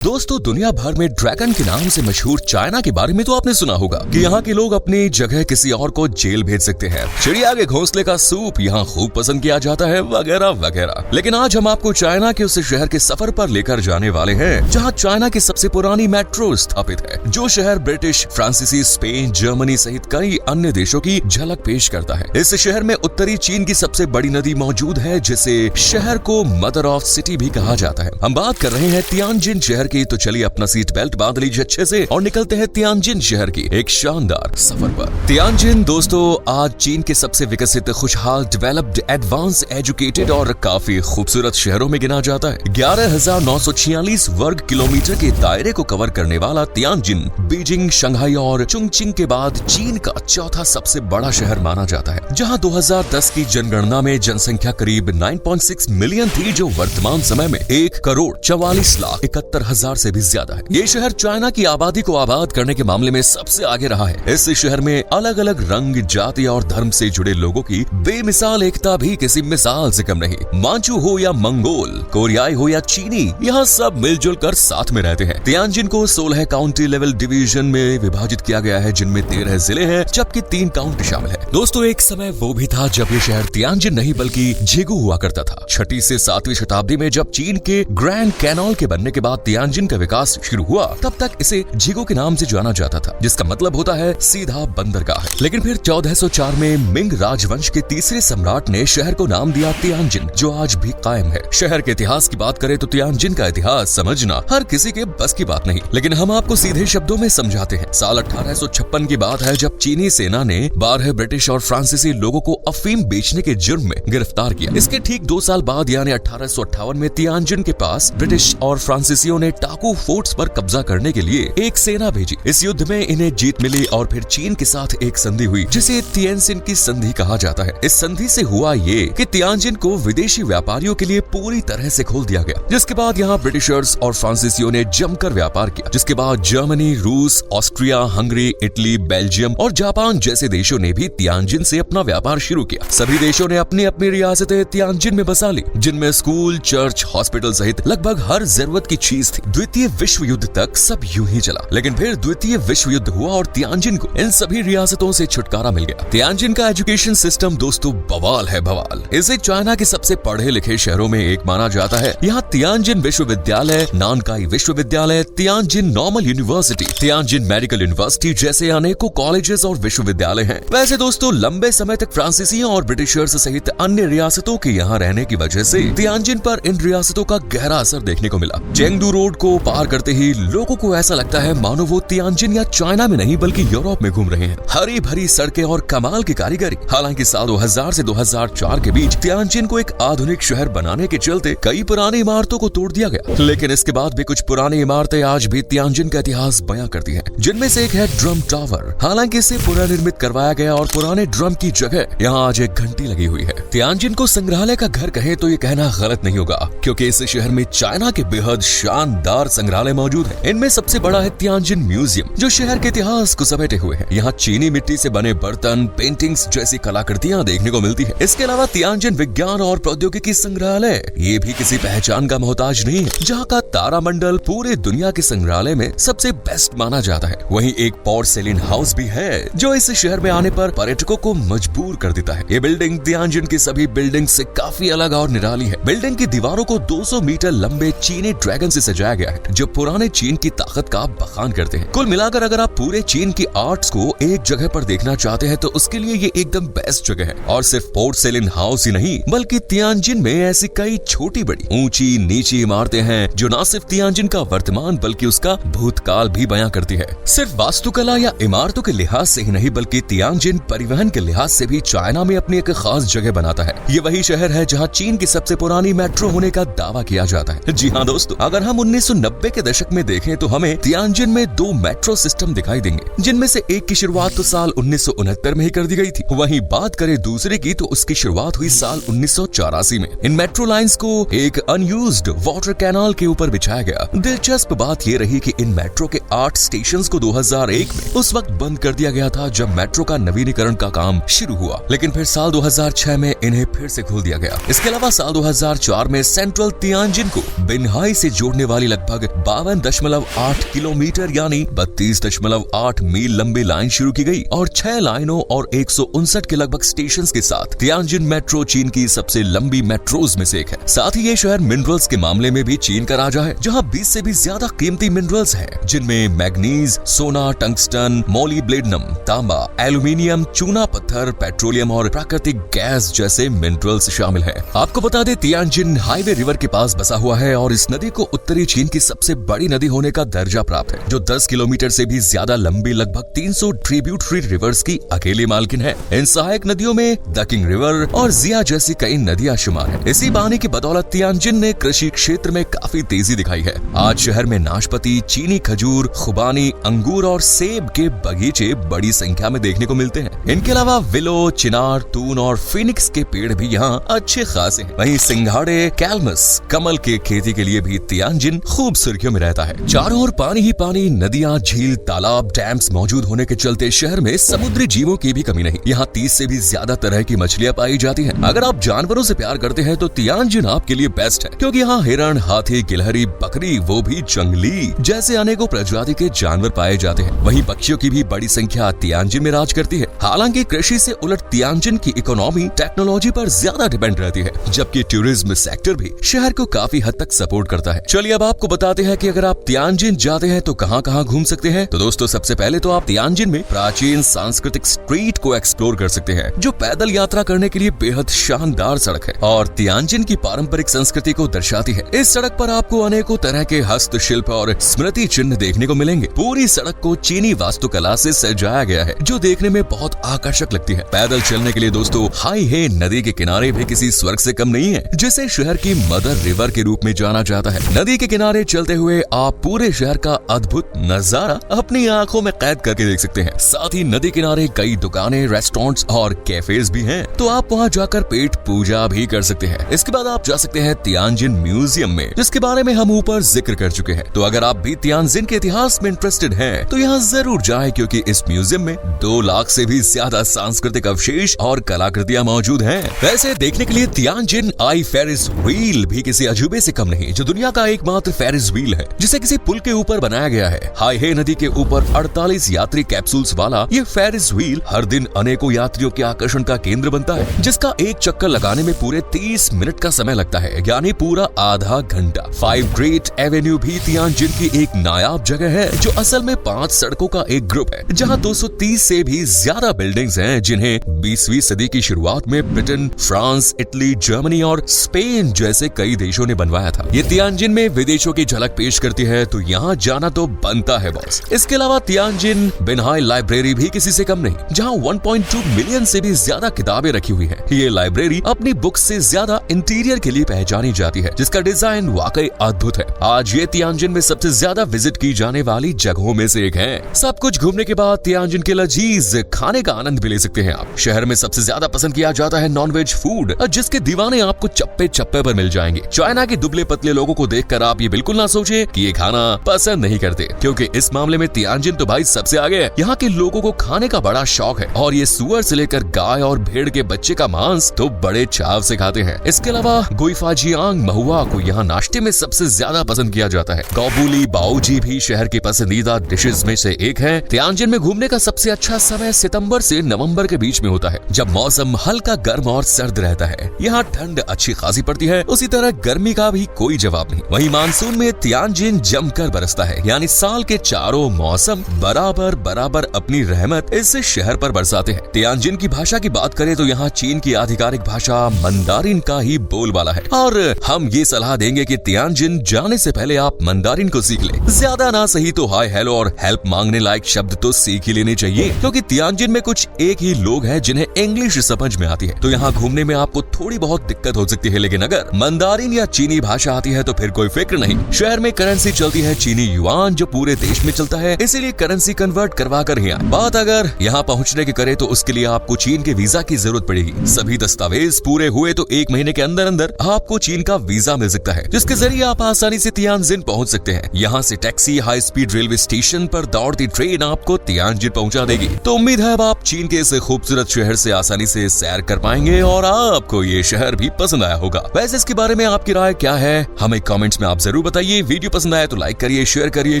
दोस्तों, दुनिया भर में ड्रैगन के नाम से मशहूर चाइना के बारे में तो आपने सुना होगा कि यहाँ के लोग अपनी जगह किसी और को जेल भेज सकते हैं। चिड़िया के घोंसले का सूप यहाँ खूब पसंद किया जाता है, वगैरह वगैरह। लेकिन आज हम आपको चाइना के उस शहर के सफर पर लेकर जाने वाले हैं जहाँ चाइना की सबसे पुरानी मेट्रो स्थापित है, जो शहर ब्रिटिश, फ्रांसीसी, स्पेन, जर्मनी सहित कई अन्य देशों की झलक पेश करता है। इस शहर में उत्तरी चीन की सबसे बड़ी नदी मौजूद है, जिसे शहर को मदर ऑफ सिटी भी कहा जाता है। हम बात कर रहे हैं तियानजिन शहर की। तो चलिए अपना सीट बेल्ट बांध लीजिए अच्छे से और निकलते हैं तियानजिन शहर की एक शानदार सफर पर। तियानजिन दोस्तों आज चीन के सबसे विकसित, खुशहाल, डेवलप्ड, एडवांस, एजुकेटेड और काफी खूबसूरत शहरों में गिना जाता है। 11,946 वर्ग किलोमीटर के दायरे को कवर करने वाला तियानजिन बीजिंग, शंघाई और चुंगचिंग के बाद चीन का चौथा सबसे बड़ा शहर माना जाता है, जहां 2010 की जनगणना में जनसंख्या करीब 9.6 मिलियन थी, जो वर्तमान समय में 1,44,71,000 से भी ज्यादा है। ये शहर चाइना की आबादी को आबाद करने के मामले में सबसे आगे रहा है। इस शहर में अलग अलग रंग, जाति और धर्म से जुड़े लोगों की बेमिसाल एकता भी किसी मिसाल से कम नहीं। मांचू हो या मंगोल, कोरियाई हो या चीनी, यहाँ सब मिलजुल कर साथ में रहते हैं। तियानजिन को 16 काउंटी लेवल डिवीजन में विभाजित किया गया है, जिनमें 13 जिले हैं, जबकि 3 काउंटी शामिल है। दोस्तों, एक समय वो भी था जब ये शहर तियानजिन नहीं बल्कि झिगू हुआ करता था। 6ठी से 7वीं शताब्दी में जब चीन के ग्रैंड कैनाल के बनने के बाद तियानजिन का विकास शुरू हुआ, तब तक इसे झिगू के नाम से जाना जाता था, जिसका मतलब होता है सीधा बंदरगाह। लेकिन फिर 1404 में मिंग राजवंश के तीसरे सम्राट ने शहर को नाम दिया तियानजिन, जो आज भी कायम है। शहर के इतिहास की बात करें तो तियानजिन का इतिहास समझना हर किसी के बस की बात नहीं, लेकिन हम आपको सीधे शब्दों में समझाते हैं। साल 1856 की बात है, जब चीनी सेना ने 12 ब्रिटिश और फ्रांसीसी लोगों को अफीम बेचने के जुर्म में गिरफ्तार किया। इसके ठीक 2 साल बाद यानी 1858 में तियानजिन के पास ब्रिटिश और फ्रांसीसियों ने टाकू फोर्ट्स पर कब्जा करने के लिए एक सेना भेजी। इस युद्ध में इन्हें जीत मिली और फिर चीन के साथ एक संधि हुई, जिसे तियानजिन की संधि कहा जाता है। इस संधि से हुआ ये कि तियानजिन को विदेशी व्यापारियों के लिए पूरी तरह से खोल दिया गया, जिसके बाद यहाँ ब्रिटिशर्स और फ्रांसीसियों ने जमकर व्यापार किया। जिसके बाद जर्मनी, रूस, ऑस्ट्रिया, हंगरी, इटली, बेल्जियम और जापान जैसे देशों ने भी तियानजिन से अपना व्यापार शुरू किया। सभी देशों ने अपनी अपनी रियासतें तियानजिन में बसा ली, जिनमें स्कूल, चर्च, हॉस्पिटल सहित लगभग हर जरूरत की चीज थी। द्वितीय विश्व युद्ध तक सब यूं ही चला, लेकिन फिर द्वितीय विश्व युद्ध हुआ और तियानजिन को इन सभी रियासतों से छुटकारा मिल गया। तियानजिन का एजुकेशन सिस्टम दोस्तों बवाल है, बवाल। इसे चाइना के सबसे पढ़े लिखे शहरों में एक माना जाता है। यहाँ तियानजिन विश्वविद्यालय, नानकाई विश्वविद्यालय, Tianjin normal university, Tianjin medical university जैसे अनेकों कॉलेजेस और विश्वविद्यालय हैं। वैसे दोस्तों, लंबे समय तक फ्रांसीसियों और ब्रिटिशर्स सहित अन्य रियासतों के यहाँ रहने की वजह से तियानजिन पर इन रियासतों का गहरा असर देखने को मिला। चेंगडू रोड को पार करते ही लोगों को ऐसा लगता है मानो वो तियानजिन या चाइना में नहीं बल्कि यूरोप में घूम रहे हैं। हरी भरी सड़कें और कमाल की कारीगरी। हालांकि साल 2000 से 2004 के बीच तियानजिन को एक आधुनिक शहर बनाने के चलते कई पुरानी इमारतों को तोड़ दिया गया, लेकिन इसके बाद भी कुछ पुरानी इमारतें आज भी तियानजिन का इतिहास बयां करती हैं, जिनमें से एक है ड्रम टावर। हालांकि इसे पुनर्निर्मित करवाया गया और पुराने ड्रम की जगह यहाँ आज एक घंटी लगी हुई है। तियानजिन को संग्रहालय का घर कहें तो ये कहना गलत नहीं होगा, क्योंकि इस शहर में चाइना के बेहद शानदार संग्रहालय मौजूद है। इनमें सबसे बड़ा है तियानजिन म्यूजियम, जो शहर के इतिहास को समेटे हुए है। यहाँ चीनी मिट्टी से बने बर्तन, पेंटिंग्स जैसी कलाकृतियाँ देखने को मिलती है। इसके अलावा तियानजिन विज्ञान और प्रौद्योगिकी संग्रहालय ये भी किसी पहचान का मोहताज नहीं है, जहाँ का तारामंडल पूरे दुनिया के संग्रहालय में सबसे बेस्ट माना जाता है। वहीं एक पोर्सेलिन हाउस भी है, जो इस शहर में आने पर पर्यटकों को मजबूर कर देता है। ये बिल्डिंग तियानजिन की सभी बिल्डिंग से काफी अलग और निराली है। बिल्डिंग की दीवारों को 200 मीटर लंबे चीनी ड्रैगन से सजाया गया है, जो पुराने चीन की ताकत का बखान करते हैं। कुल मिलाकर अगर आप पूरे चीन की आर्ट्स को एक जगह पर देखना चाहते हैं तो उसके लिए ये एकदम बेस्ट जगह है। और सिर्फ पोर्सेलिन हाउस ही नहीं, बल्कि तियानजिन में ऐसी कई छोटी बड़ी, ऊंची नीची इमारतें हैं, जो न सिर्फ तियानजिन का वर्तमान बल्कि उसका भूतकाल भी बयां करती है। सिर्फ वास्तुकला या इमारतों के लिहाज से ही नहीं, बल्कि तियानजिन परिवहन के लिहाज से भी चाइना में अपनी एक खास जगह बनाता है। ये वही शहर है जहाँ चीन की सबसे पुरानी मेट्रो होने का दावा किया जाता है। जी हाँ दोस्तों, अगर हम 1990 के दशक में देखें तो हमें तियानजिन में 2 मेट्रो सिस्टम दिखाई देंगे, जिनमें से एक की शुरुआत तो साल 1969 में ही कर दी गई थी। वहीं बात करें दूसरे की तो उसकी शुरुआत हुई साल 1984 में। इन मेट्रो लाइंस को एक अनयूज्ड वाटर कैनाल के ऊपर बिछाया गया। दिलचस्प बात ये रही कि इन मेट्रो के 8 स्टेशंस को 2001 में उस वक्त बंद कर दिया गया था जब मेट्रो का नवीनीकरण का काम शुरू हुआ, लेकिन फिर साल 2006 में इन्हें फिर से खोल दिया गया। इसके अलावा साल 2004 में सेंट्रल तियानजिन को बिनहाई से जोड़ने वाली लगभग 52.8 किलोमीटर यानी 32.8 मील लंबी लाइन शुरू की गई और 6 लाइनों और 159 के लगभग स्टेशन के साथ तियानजिन मेट्रो चीन की सबसे लंबी मेट्रोज में से एक है। साथ ही ये शहर मिनरल्स के मामले में भी चीन का राजा है, जहाँ 20 से भी ज्यादा कीमती मिनरल्स हैं, जिनमें मैग्नीज, सोना, टंगस्टन, मोलिब्लेडनम, तांबा, एल्यूमिनियम, चूना पत्थर, पेट्रोलियम और प्राकृतिक गैस जैसे मिनरल्स शामिल हैं। आपको बता दें, तियानजिन हाईवे रिवर के पास बसा हुआ है और इस नदी को उत्तरी चीन की सबसे बड़ी नदी होने का दर्जा प्राप्त है, जो 10 किलोमीटर से भी ज्यादा लंबी लगभग 300 ट्रिब्यूटरी रिवर्स की अकेली मालकिन है। इन सहायक नदियों में दकिंग रिवर और जिया जैसी कई नदियां शुमार हैं। इसी बहाने की बदौलत तियानजिन ने कृषि क्षेत्र में काफी तेजी दिखाई है। आज शहर में नाशपाती, चीनी खजूर, खुबानी, अंगूर और सेब के बगीचे बड़ी संख्या में देखने को मिलते हैं। इनके अलावा विलो, चिनार, तून और फिनिक्स के पेड़ भी यहाँ अच्छे खासे हैं। वहीं सिंघाड़े, कैलमस, कमल के खेती के लिए भी तियानजिन खूब सुर्खियों में रहता है। चारों ओर पानी ही पानी, नदियां, झील, तालाब, डैम्स मौजूद होने के चलते शहर में समुद्री जीवों की भी कमी नहीं। यहाँ 30 से भी ज्यादा तरह की मछलियाँ पाई जाती हैं। अगर आप जानवरों से प्यार करते हैं तो तियानजिन आपके लिए बेस्ट है, क्योंकि यहाँ हिरण, हाथी, गिलहरी, बकरी, वो भी जंगली जैसे अनेकों प्रजाति के जानवर पाए जाते हैं। वहीं पक्षियों की भी बड़ी संख्या तियानजिन में राज करती है। हालांकि कृषि से उलट तियानजिन की इकोनॉमी टेक्नोलॉजी पर ज्यादा डिपेंड रहती है, जबकि टूरिज्म सेक्टर भी शहर को काफी हद तक सपोर्ट करता है। चलिए अब आपको बताते हैं कि अगर आप तियानजिन जाते हैं तो कहाँ कहाँ घूम सकते हैं। तो दोस्तों, सबसे पहले तो आप तियानजिन में प्राचीन सांस्कृतिक स्ट्रीट को एक्सप्लोर कर सकते हैं, जो पैदल यात्रा करने के लिए बेहद शानदार सड़क है और तियानजिन की पारंपरिक संस्कृति को दर्शाती है। इस सड़क पर आपको अनेकों तरह के हस्तशिल्प और स्मृति चिन्ह देखने को मिलेंगे। पूरी सड़क को चीनी वास्तुकला से सजाया गया है, जो देखने में बहुत आकर्षक लगती है। पैदल चलने के लिए दोस्तों, हाई हे नदी के किनारे भी किसी स्वर्ग से कम नहीं है, जिसे शहर की मदर रिवर के रूप में जाना जाता है। नदी के किनारे चलते हुए आप पूरे शहर का अद्भुत नजारा अपनी आंखों में कैद करके देख सकते हैं। साथ ही नदी किनारे कई दुकानें, रेस्टोरेंट्स और कैफेज भी हैं, तो आप वहां जाकर पेट पूजा भी कर सकते हैं। इसके बाद आप जा सकते हैं तियानजिन म्यूजियम में, जिसके बारे में हम ऊपर जिक्र कर चुके हैं। तो अगर आप भी तियानजिन के इतिहास में इंटरेस्टेड हैं, तो यहाँ जरूर जाएं, क्योंकि इस म्यूजियम में 2 लाख से भी ज्यादा सांस्कृतिक अवशेष और कलाकृतियां मौजूद हैं। वैसे देखने के लिए तियानजिन आई फेरिस व्हील भी किसी अजूबे से कम नहीं, जो दुनिया का एकमात्र फेरिस व्हील है, जिसे किसी पुल के ऊपर बनाया गया है। हाई हे नदी के ऊपर 48 यात्री कैप्सूल्स वाला ये फेरिस व्हील हर दिन अनेकों यात्रियों के आकर्षण का केंद्र बनता है, जिसका एक चक्कर लगाने में पूरे 30 मिनट का समय लगता है, यानी पूरा आधा घंटा। 5 ग्रेट एवेन्यू भी तियानजिन की एक नायाब जगह है, जो असल में 5 सड़कों का एक ग्रुप है, जहां 230 से भी ज्यादा बिल्डिंग्स हैं, जिन्हें 20वीं सदी की शुरुआत में ब्रिटेन, फ्रांस, इटली, जर्मनी और स्पेन जैसे कई देशों ने बनवाया था। ये तियानजिन में विदेशों की झलक पेश करती है, तो यहाँ जाना तो बनता है बॉस। इसके अलावा तियानजिन बिनहाई लाइब्रेरी भी किसी से कम नहीं, जहाँ 1.2 मिलियन से भी ज्यादा किताबें रखी हुई है। ये लाइब्रेरी अपनी बुक्स से ज्यादा इंटीरियर के लिए पहचानी जाती है, जिसका डिजाइन वाकई अद्भुत है। आज ये तियानजिन में सबसे ज्यादा विजिट की जाने वाली जगहों में से एक है। सब कुछ घूमने के बाद तियानजिन के लजीज खाने का आनंद भी ले सकते हैं आप। शहर में सबसे ज्यादा पसंद किया जाता है नॉनवेज फूड, जिसके दीवाने आपको चप्पे चप्पे पर मिल जाएंगे। चाइना के दुबले पतले लोगों को देखकर आप ये बिल्कुल ना सोचे कि ये खाना पसंद नहीं करते, क्योंकि इस मामले में तियानजिन तो भाई सबसे आगे है। यहाँ के लोगों को खाने का बड़ा शौक है और ये सुअर से लेकर गाय और भेड़ के बच्चे का मांस तो बड़े चाव से खाते हैं। इसके अलावा गुइफाजियांग महुआ को यहाँ नाश्ते में सबसे ज्यादा पसंद किया जाता है। काबुली बाओजी भी शहर की पसंदीदा डिशेस में से एक है। तियानजिन में घूमने का सबसे अच्छा समय सितंबर से नवंबर के बीच में होता है, जब मौसम हल्का गर्म और सर्द रहता है। यहाँ ठंड अच्छी खासी पड़ती है, उसी तरह गर्मी का भी कोई जवाब नहीं। वहीं मानसून में तियानजिन जमकर बरसता है, यानी साल के चारों मौसम बराबर बराबर अपनी रहमत इस शहर पर बरसाते हैं। तियानजिन की भाषा की बात करें तो यहाँ चीन की आधिकारिक भाषा मंदारिन का ही बोलबाला है, और हम ये सलाह देंगे कि तियानजिन जाने से पहले आप मंदारिन को सीख लें। ज्यादा ना सही तो हाय हेलो और हेल्प मांगने लायक शब्द तो सीख ही लेने चाहिए, क्योंकि तियानजिन में कुछ एक ही लोग हैं जिन्हें इंग्लिश समझ में आती है। तो यहाँ घूमने में आपको थोड़ी बहुत दिक्कत हो सकती है, लेकिन अगर मंदारिन या चीनी भाषा आती है तो फिर कोई फिक्र नहीं। शहर में करेंसी चलती है चीनी युआन, जो पूरे देश में चलता है, इसीलिए करेंसी कन्वर्ट करवा कर ही आए। बात अगर यहाँ पहुँचने की करे तो उसके लिए आपको चीन के वीजा की जरूरत पड़ेगी। सभी दस्तावेज पूरे हुए तो 1 महीने के अंदर अंदर आपको चीन का वीजा मिल सकता है, जिसके जरिए आप आसानी से तियानजिन पहुँच सकते हैं। यहाँ से taxi, high speed railway station पर दौड़ती ट्रेन आपको तियानजिन पहुँचा देगी। तो उम्मीद है अब आप चीन के इस खूबसूरत शहर से आसानी से सैर कर पाएंगे और आपको ये शहर भी पसंद आया होगा। वैसे इसके बारे में आपकी राय क्या है, हमें कमेंट्स में आप जरूर जरूर बताइए। वीडियो पसंद आए तो लाइक करिए, शेयर करिए,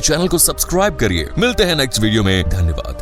चैनल को सब्सक्राइब करिए। मिलते हैं नेक्स्ट वीडियो में। धन्यवाद।